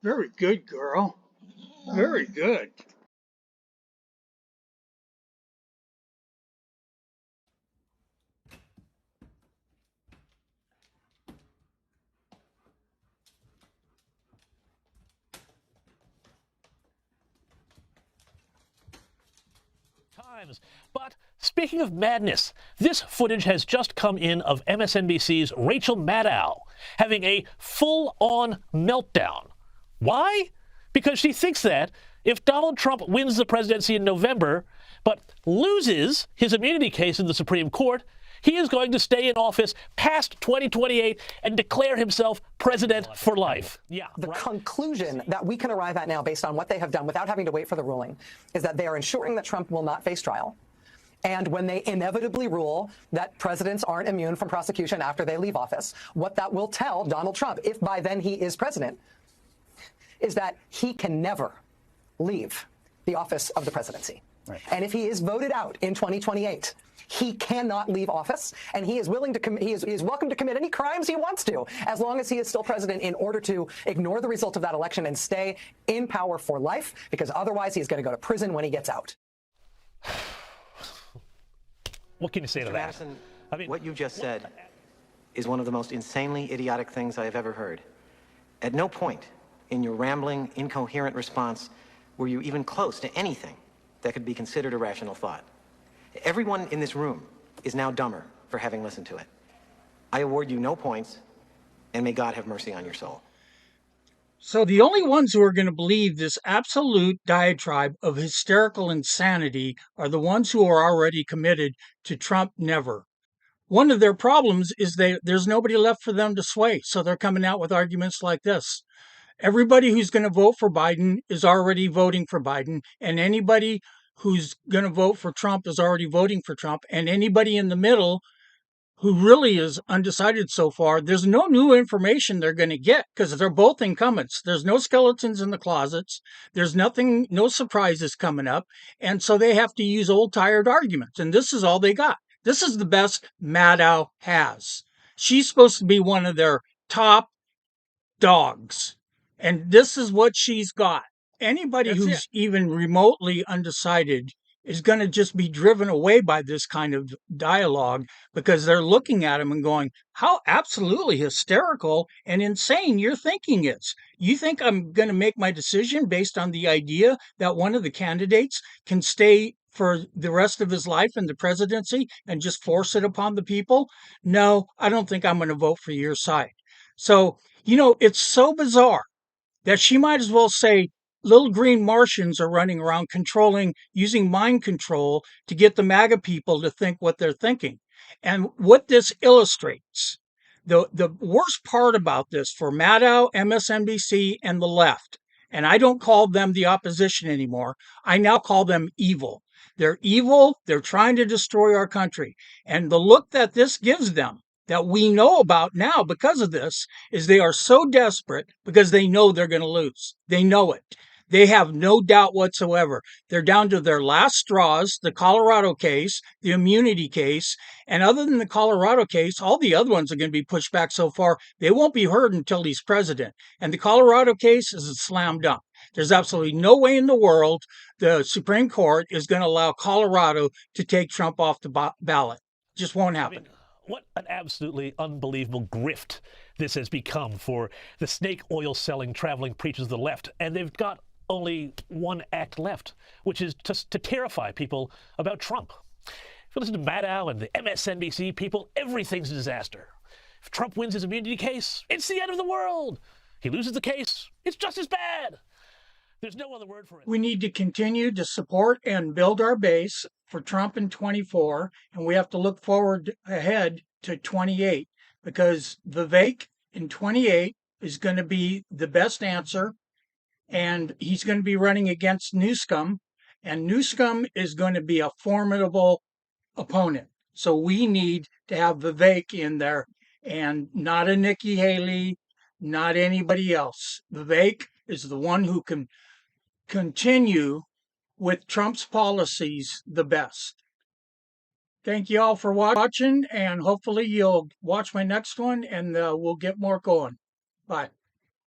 Very good, girl. Very good. Times. But speaking of madness, this footage has just come in of MSNBC's Rachel Maddow having a full-on meltdown. Why? Because she thinks that if Donald Trump wins the presidency in November, but loses his immunity case in the Supreme Court, he is going to stay in office past 2028 and declare himself president for life. Yeah. The conclusion that we can arrive at now, based on what they have done without having to wait for the ruling, is that they are ensuring that Trump will not face trial. And when they inevitably rule that presidents aren't immune from prosecution after they leave office, what that will tell Donald Trump, if by then he is president, is that he can never leave the office of the presidency. Right. And if he is voted out in 2028, he cannot leave office, and he is willing to he is welcome to commit any crimes he wants to, as long as he is still president, in order to ignore the result of that election and stay in power for life, because otherwise he's going to go to prison when he gets out. What can you say to that? Madison, I mean, what you just said is one of the most insanely idiotic things I have ever heard. At no point in your rambling, incoherent response were you even close to anything that could be considered a rational thought. Everyone in this room is now dumber for having listened to it. I award you no points, and may God have mercy on your soul. So the only ones who are going to believe this absolute diatribe of hysterical insanity are the ones who are already committed to Trump never. One of their problems is there's nobody left for them to sway, so they're coming out with arguments like this. Everybody who's going to vote for Biden is already voting for Biden, and anybody who's going to vote for Trump is already voting for Trump, and anybody in the middle who really is undecided so far, there's no new information they're going to get because they're both incumbents. There's no skeletons in the closets. There's nothing, no surprises coming up. And so they have to use old tired arguments. And this is all they got. This is the best Maddow has. She's supposed to be one of their top dogs. And this is what she's got. Anybody who's even remotely undecided is going to just be driven away by this kind of dialogue, because they're looking at him and going, how absolutely hysterical and insane your thinking is. You think I'm going to make my decision based on the idea that one of the candidates can stay for the rest of his life in the presidency and just force it upon the people? No, I don't think I'm going to vote for your side. So, it's so bizarre that she might as well say little green Martians are running around using mind control to get the MAGA people to think what they're thinking. And what this illustrates, the worst part about this for Maddow, MSNBC, and the left, and I don't call them the opposition anymore, I now call them evil. They're evil, they're trying to destroy our country. And the look that this gives them, that we know about now because of this, is they are so desperate because they know they're going to lose. They know it. They have no doubt whatsoever. They're down to their last straws, the Colorado case, the immunity case, and other than the Colorado case, all the other ones are going to be pushed back so far, they won't be heard until he's president. And the Colorado case is a slam dunk. There's absolutely no way in the world the Supreme Court is going to allow Colorado to take Trump off the ballot. Just won't happen. What an absolutely unbelievable grift this has become for the snake oil selling traveling preachers of the left. And they've got only one act left, which is just to terrify people about Trump. If you listen to Maddow and the MSNBC people, everything's a disaster. If Trump wins his immunity case, it's the end of the world. He loses the case, it's just as bad. There's no other word for it. We need to continue to support and build our base for Trump in 24, and we have to look forward ahead to 28, because Vivek in 28 is going to be the best answer, and he's going to be running against Newsom, and Newsom is going to be a formidable opponent. So we need to have Vivek in there, and not a Nikki Haley, not anybody else. Vivek is the one who can continue with Trump's policies the best. Thank you all for watching, and hopefully you'll watch my next one, and we'll get more going. Bye.